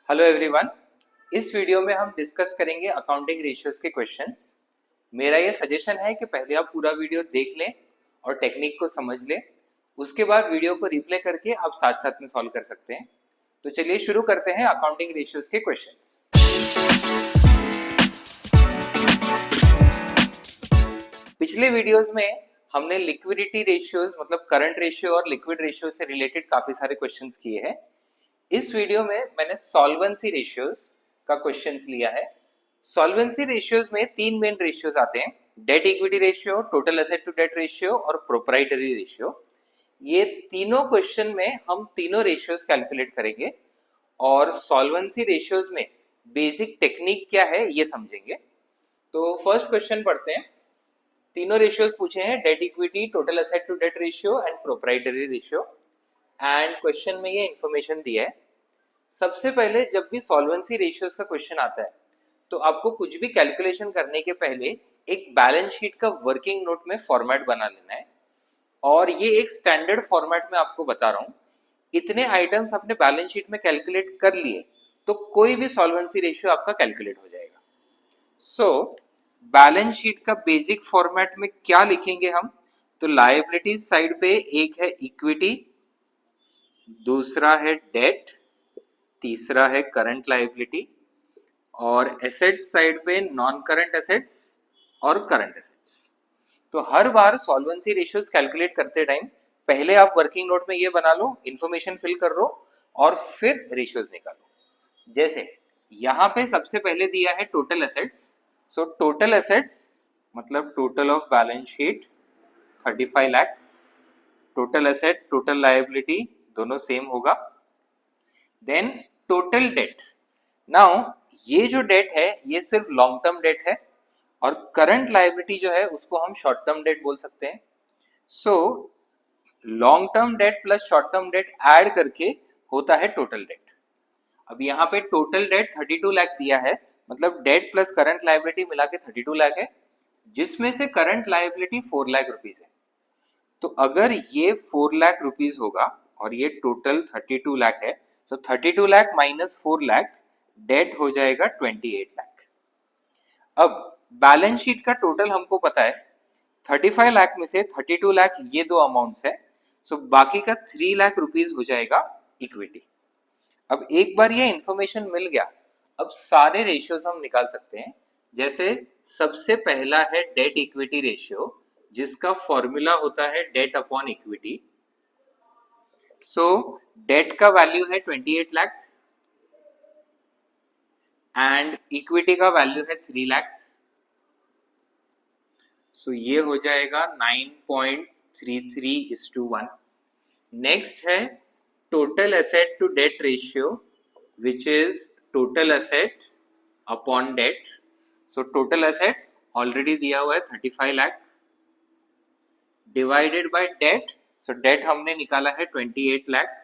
Hello everyone. इस video में हम डिस्कस करेंगे अकाउंटिंग रेशियोज के क्वेश्चंस। मेरा ये सजेशन है कि पहले आप पूरा वीडियो देख लें और टेक्निक को समझ लें, उसके बाद वीडियो को रिप्ले करके आप साथ साथ में सॉल्व कर सकते हैं। तो चलिए शुरू करते हैं अकाउंटिंग रेशियोज के क्वेश्चंस। पिछले वीडियोज में हमने लिक्विडिटी रेशियोज मतलब करंट रेशियो और लिक्विड रेशियो से रिलेटेड काफी सारे क्वेश्चंस किए हैं। इस वीडियो में मैंने सॉल्वेंसी रेशियोज का क्वेश्चंस लिया है। सॉल्वेंसी रेशियोज में तीन मेन रेशियोज आते हैं, debt equity ratio, total asset to debt ratio और प्रोप्राइटरी रेशियो। ये तीनों क्वेश्चन में हम तीनों रेशियोज कैलकुलेट करेंगे और सॉल्वेंसी रेशियोज में बेसिक टेक्निक क्या है ये समझेंगे। तो फर्स्ट क्वेश्चन पढ़ते हैं। तीनों रेशियोज पूछे हैं, debt equity, total asset to debt ratio and proprietary ratio. And question में ये इंफॉर्मेशन दिया है। सबसे पहले जब भी सॉल्वेंसी रेशियोज का क्वेश्चन आता है तो आपको कुछ भी कैलकुलेशन करने के पहले एक बैलेंस शीट का वर्किंग नोट में फॉर्मेट बना लेना है। और ये एक स्टैंडर्ड फॉर्मेट में आपको बता रहा हूं। इतने आइटम्स आपने बैलेंस शीट में कैलकुलेट कर लिए तो कोई भी सॉल्वेंसी रेशियो आपका कैलकुलेट हो जाएगा। सो बैलेंस शीट का बेसिक फॉर्मेट में क्या लिखेंगे हम? तो लायबिलिटीज साइड पे एक है इक्विटी, दूसरा है डेट, तीसरा है करंट लायबिलिटी और एसेट साइड पे नॉन करंट एसेट्स और करंट एसेट्स। तो हर बार सॉल्वेंसी रेशियोज कैलकुलेट करते टाइम पहले आप वर्किंग नोट में ये बना लो, इंफॉर्मेशन फिल कर लो और फिर रेशियोज निकालो। जैसे यहां पे सबसे पहले दिया है total assets. So total assets मतलब total of balance sheet 35 lakh. Total asset total liability दोनों सेम होगा। Then total debt. नाउ ये जो डेट है ये सिर्फ लॉन्ग टर्म डेट है और करंट लायबिलिटी जो है उसको हम शॉर्ट टर्म डेट बोल सकते हैं। So long term debt plus short term debt add करके होता है टोटल डेट। अब यहाँ पे टोटल डेट 32 लाख दिया है, मतलब डेट प्लस करंट लायबिलिटी मिला के 32 लाख है, जिसमें से करंट लायबिलिटी 4 लाख रुपीज है। तो अगर ये 4 लाख रुपीज होगा और ये टोटल 32 लाख है, तो 32 लाख माइनस 4 लाख डेट हो जाएगा 28 लाख। अब बैलेंस शीट का टोटल हमको पता है 35 लाख में से 32 लाख ये दो अमाउंट्स है, सो बाकी का 3 लाख रुपीज हो जाएगा इक्विटी। अब एक बार ये इंफॉर्मेशन मिल गया, अब सारे रेशियोज हम निकाल सकते हैं। जैसे सबसे पहला है डेट इक्विटी रेशियो, जिसका फॉर्मूला होता है डेट अपॉन इक्विटी। सो डेट का वैल्यू है 28 लाख एंड इक्विटी का वैल्यू है 3 लाख। सो ये हो जाएगा 9.33:1। नेक्स्ट है total asset to debt ratio, which is total asset upon debt. So total asset already दिया हुआ है 35 lakh divided by debt. So debt हमने निकाला है 28 लाख।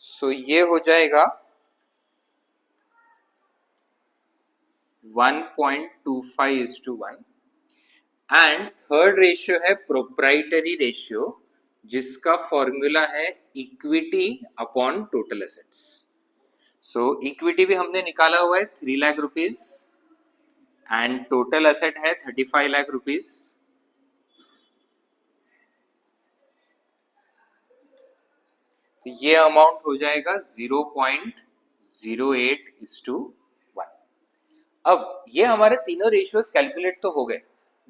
सो ये हो जाएगा 1.25:1। एंड थर्ड रेशियो है प्रोप्राइटरी रेशियो, जिसका फॉर्मूला है इक्विटी अपॉन टोटल एसेट्स। सो इक्विटी भी हमने निकाला हुआ है 3 lakh rupees and total asset है 35 लाख रुपीज। तो ये अमाउंट हो जाएगा 0.08:1। अब ये हमारे तीनों रेशियोज कैलकुलेट तो हो गए,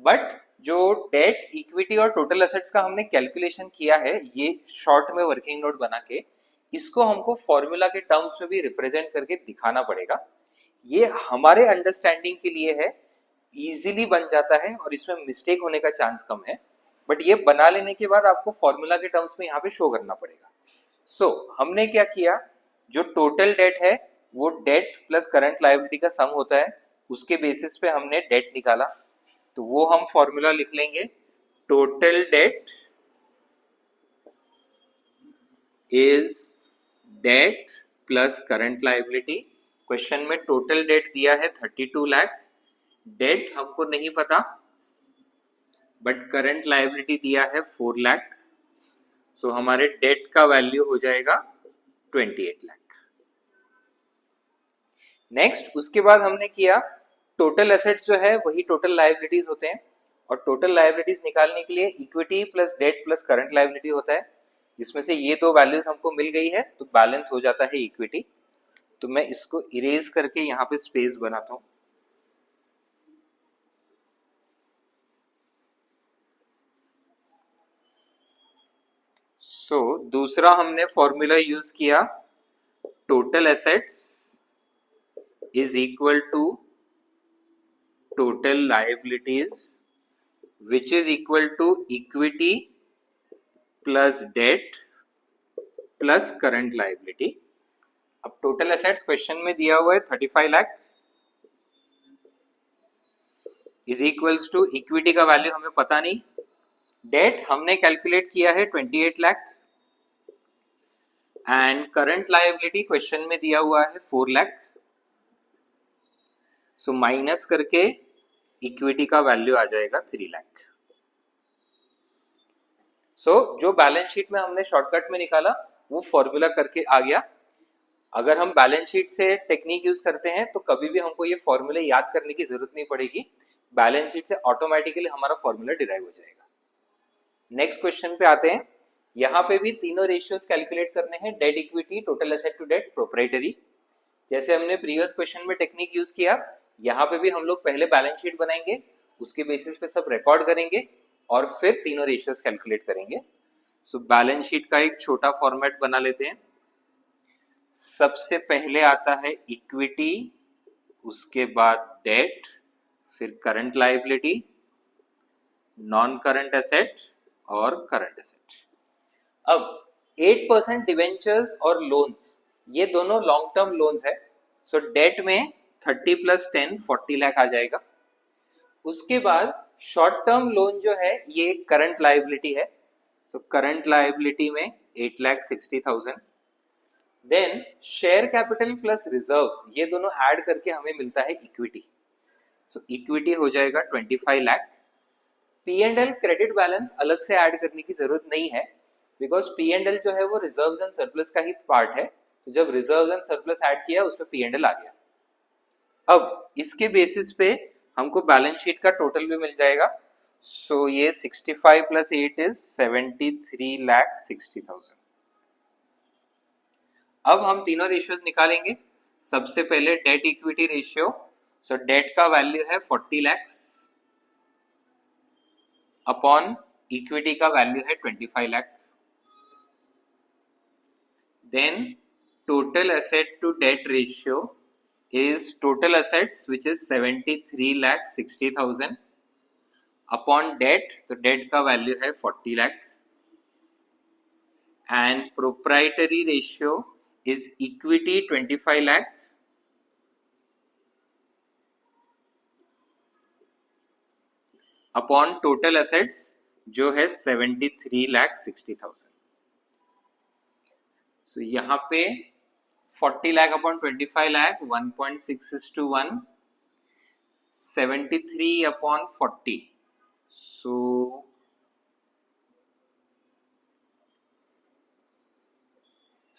बट जो डेट इक्विटी और टोटल एसेट्स का हमने कैलकुलेशन किया है ये शॉर्ट में वर्किंग नोट बना के, इसको हमको फॉर्मूला के टर्म्स में भी रिप्रेजेंट करके दिखाना पड़ेगा। ये हमारे अंडरस्टैंडिंग के लिए है, इजीली बन जाता है और इसमें मिस्टेक होने का चांस कम है, बट ये बना लेने के बाद आपको फॉर्मूला के टर्म्स में यहाँ पे शो करना पड़ेगा। सो हमने क्या किया, जो टोटल डेट है वो डेट प्लस करंट लायबिलिटी का सम होता है, उसके बेसिस पे हमने डेट निकाला। तो वो हम फॉर्मूला लिख लेंगे, total debt is debt plus current liability. Question में टोटल डेट दिया है 32 लाख, डेट हमको नहीं पता बट करंट लायबिलिटी दिया है 4 लाख। सो हमारे डेट का वैल्यू हो जाएगा 28 लाख। नेक्स्ट उसके बाद हमने किया टोटल एसेट्स जो है वही टोटल लायबिलिटीज होते हैं, और टोटल लायबिलिटीज निकालने के लिए equity plus debt plus current liability होता है, जिसमें से ये दो वैल्यूज हमको मिल गई है तो बैलेंस हो जाता है इक्विटी। तो मैं इसको इरेज करके यहाँ पे स्पेस बनाता हूँ। सो दूसरा हमने फॉर्मूला यूज किया, total assets is equal to total liabilities which is equal to equity plus debt plus current liability. अब टोटल एसेट्स क्वेश्चन में दिया हुआ है 35 lakh is equals to equity का वैल्यू हमें पता नहीं, डेट हमने कैलकुलेट किया है 28 lakh, and current liability question में दिया हुआ है 4 लाख। सो माइनस करके इक्विटी का वैल्यू आ जाएगा 3 लाख। सो जो बैलेंस शीट में हमने शॉर्टकट में निकाला वो फॉर्मूला करके आ गया। अगर हम बैलेंस शीट से टेक्निक यूज करते हैं तो कभी भी हमको ये फॉर्मूले याद करने की जरूरत नहीं पड़ेगी, बैलेंस शीट से ऑटोमेटिकली हमारा फॉर्मूला डिराइव हो जाएगा। नेक्स्ट क्वेश्चन पे आते हैं। यहाँ पे भी तीनों रेशियोज कैलकुलेट करने हैं, debt equity, total asset to debt, proprietary. जैसे हमने प्रीवियस क्वेश्चन में टेक्निक यूज किया, यहाँ पे भी हम लोग पहले बैलेंस शीट बनाएंगे, उसके बेसिस पे सब रिकॉर्ड करेंगे और फिर तीनों रेशियोज कैलकुलेट करेंगे। सो बैलेंस शीट का एक छोटा फॉर्मेट बना लेते हैं। सबसे पहले आता है इक्विटी, उसके बाद डेट, फिर current liability, non current asset और करंट एसेट। अब 8% डिवेंचर्स और लोन्स, ये दोनों लॉन्ग टर्म लोन्स है। सो डेट में 30 प्लस 10 40 लाख आ जाएगा। उसके बाद शॉर्ट टर्म लोन जो है ये करंट लायबिलिटी है। सो करंट लायबिलिटी में 8,60,000। Then share capital plus reserves, ये दोनों ऐड करके हमें मिलता है इक्विटी। सो इक्विटी हो जाएगा 25 लाख। P&L क्रेडिट बैलेंस अलग से ऐड करने की जरूरत नहीं है, बिकॉज P&L जो है वो रिजर्व्स एंड सरप्लस का ही पार्ट है। तो जब रिजर्व्स एंड सरप्लस ऐड किया उसमें P&L आ गया। अब इसके बेसिस पे हमको बैलेंस शीट का टोटल भी मिल जाएगा। सो ये 65 प्लस 8 इज 73,60,000। अब हम तीनों रेशियोज निकालेंगे। सबसे पहले debt equity ratio. So debt का वैल्यू है 40 लाख अपॉन इक्विटी का वैल्यू है 25 lakh. Then total asset to debt ratio is total assets which is 73,60,000 upon debt, तो debt का वैल्यू है 40 lakh, and proprietary ratio is equity 25 lakh upon total assets जो है 73,60,000। so यहाँ पे 40 लाख अपॉन 25 लाख 1.6:1, 73 अपॉन 40, सो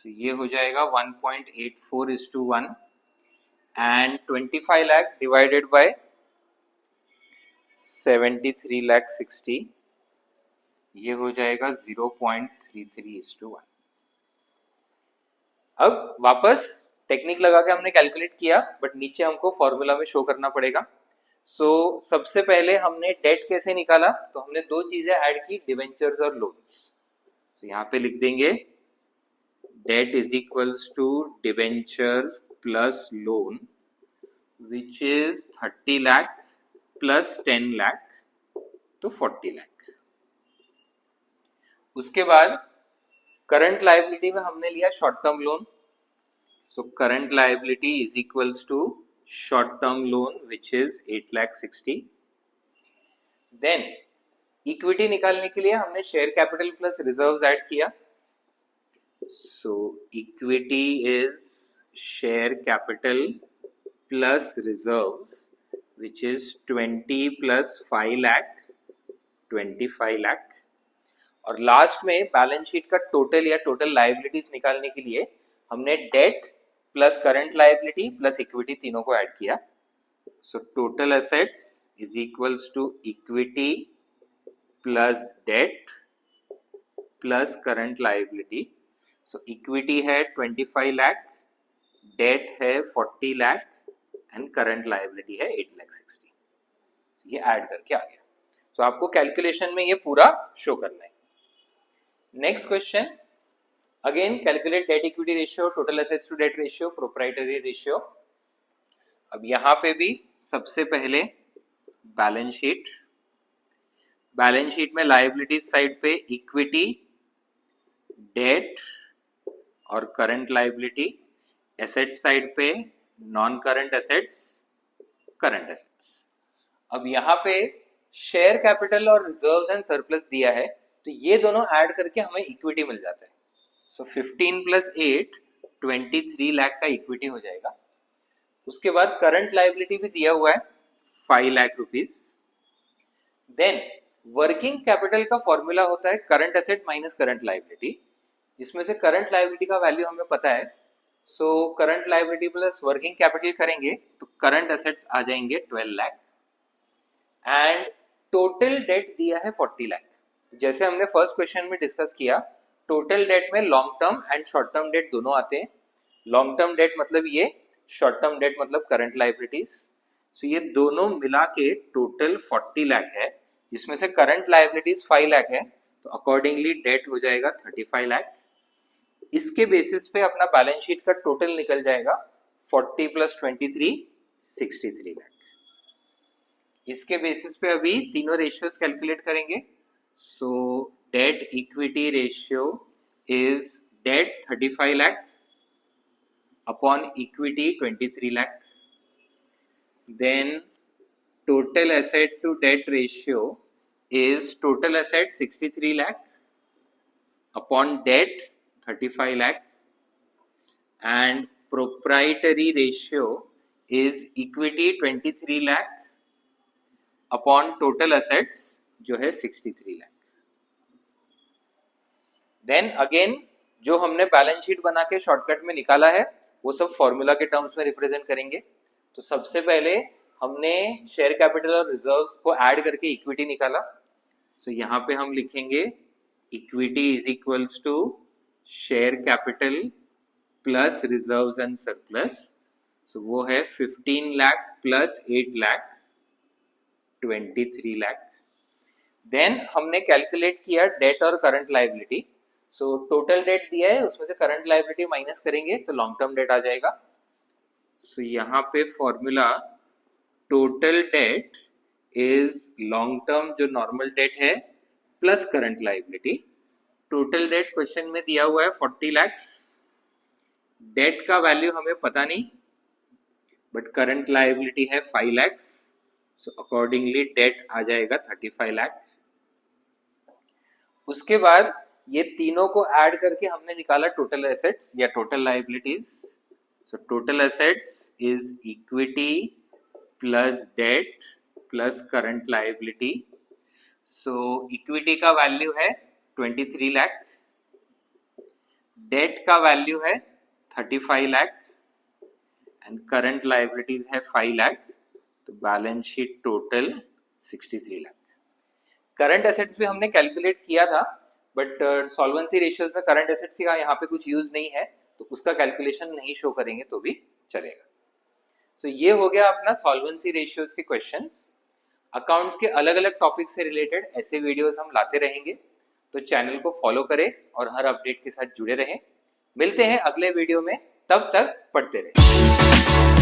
ये हो जाएगा 1.84:1, एंड 25 लाख डिवाइडेड बाय 73,60,000, ये हो जाएगा 0.33:1। अब वापस टेक्निक लगा के हमने कैलकुलेट किया, बट नीचे हमको फॉर्मूला में शो करना पड़ेगा। सो सबसे पहले हमने डेट कैसे निकाला, तो हमने दो चीजें ऐड की, डिवेंचर्स और लोन्स। तो यहाँ पे लिख देंगे debt is equals to debenture plus loan which is 30 lakh plus 10 lakh, तो 40 लाख। उसके बाद करंट लायबिलिटी में हमने लिया short term loan. So current liability is equals to short term loan which is 8,60,000। Then equity निकालने के लिए हमने share capital plus reserves add किया। So equity is share capital plus reserves which is 20 plus 5 lakh 25 lakh. और last में balance sheet का total या total liabilities निकालने के लिए हमने debt plus current liability plus equity तीनों को ऐड किया. सो total assets is equals to equity plus debt plus current liability. So equity है 25 लाख, डेट है 40 लाख एंड करंट लायबिलिटी है 8,60,000. ये ऐड करके आ गया. तो आपको कैलकुलेशन में ये पूरा शो करना है. Next question, again calculate debt equity ratio, total assets to debt ratio, proprietary ratio. अब यहां पे भी सबसे पहले बैलेंस शीट. बैलेंस शीट में लायबिलिटीज साइड पे इक्विटी, डेट और करंट लायबिलिटी. एसेट साइड पे non current assets, current assets. अब यहाँ पे शेयर कैपिटल और रिजर्व्स एंड सरप्लस दिया है, तो ये दोनों ऐड करके हमें इक्विटी मिल जाता है. सो 15 प्लस 8 23 लाख का इक्विटी हो जाएगा. उसके बाद करंट लायबिलिटी भी दिया हुआ है 5 lakh rupees. Then working capital का फॉर्मूला होता है current asset minus current liability, जिसमें से करंट लायबिलिटी का वैल्यू हमें पता है. So current liability plus working capital करेंगे तो करंट एसेट्स आ जाएंगे 12 लाख एंड टोटल डेट दिया है 40 लाख. जैसे हमने फर्स्ट क्वेश्चन में डिस्कस किया, टोटल डेट में long term and short term debt दोनों आते हैं. लॉन्ग टर्म डेट मतलब ये, शॉर्ट टर्म डेट मतलब करंट लायबिलिटीज. सो ये दोनों मिला के टोटल 40 लाख है, जिसमें से करंट लायबिलिटीज 5 लाख है, तो अकॉर्डिंगली डेट हो जाएगा 35 लाख. इसके बेसिस पे अपना बैलेंस शीट का टोटल निकल जाएगा 40 प्लस 23 63 लाख. इसके बेसिस पे अभी तीनों रेशियोज कैलकुलेट करेंगे. So debt equity ratio is debt 35 lakh upon equity 23 lakh. Then total asset to debt ratio is total asset 63 lakh upon debt 35 lakh and proprietary ratio is equity 23 lakh upon total assets जो है 63 lakh. Then again जो हमने balance sheet बना के shortcut में निकाला है वो सब फॉर्मूला के टर्म्स में रिप्रेजेंट करेंगे. तो सबसे पहले हमने शेयर कैपिटल और रिजर्व्स को ऐड करके इक्विटी निकाला. सो यहाँ पे हम लिखेंगे equity is equals to share capital plus reserves and surplus. So वो है 15 लाख प्लस 8 लाख 23 लाख. देन हमने कैलकुलेट किया डेट और current liability. So total debt दिया है, उसमें से करंट लायबिलिटी माइनस करेंगे तो लॉन्ग टर्म डेट आ जाएगा. सो यहाँ पे formula total debt is long term जो नॉर्मल डेट है plus current liability. Total date question में दिया हुआ है 40 lakhs. डेट का वैल्यू हमें पता नहीं, बट करंट लायबिलिटी है 5 lakhs. सो अकॉर्डिंगली डेट आ जाएगा 35 लाख. उसके बाद ये तीनों को ऐड करके हमने निकाला टोटल एसेट्स या total liabilities. So total assets is equity plus debt plus current liability. So equity का वैल्यू है 23 लाख, डेट का वैल्यू है 35 लाख एंड करंट लायबिलिटीज है 5 लाख. तो balance sheet total 63 lakh. Current assets भी हमने कैलकुलेट किया था, बट सॉल्वेंसी रेशियोज में करंट एसेट्स का यहाँ पे कुछ यूज नहीं है, तो उसका कैलकुलेशन नहीं शो करेंगे तो भी चलेगा. तो ये हो गया अपना सॉल्वेंसी रेशियोज के क्वेश्चंस. अकाउंट्स के अलग अलग टॉपिक से रिलेटेड ऐसे वीडियोस हम लाते रहेंगे, तो चैनल को फॉलो करें और हर अपडेट के साथ जुड़े रहें. मिलते हैं अगले वीडियो में, तब तक पढ़ते रहें.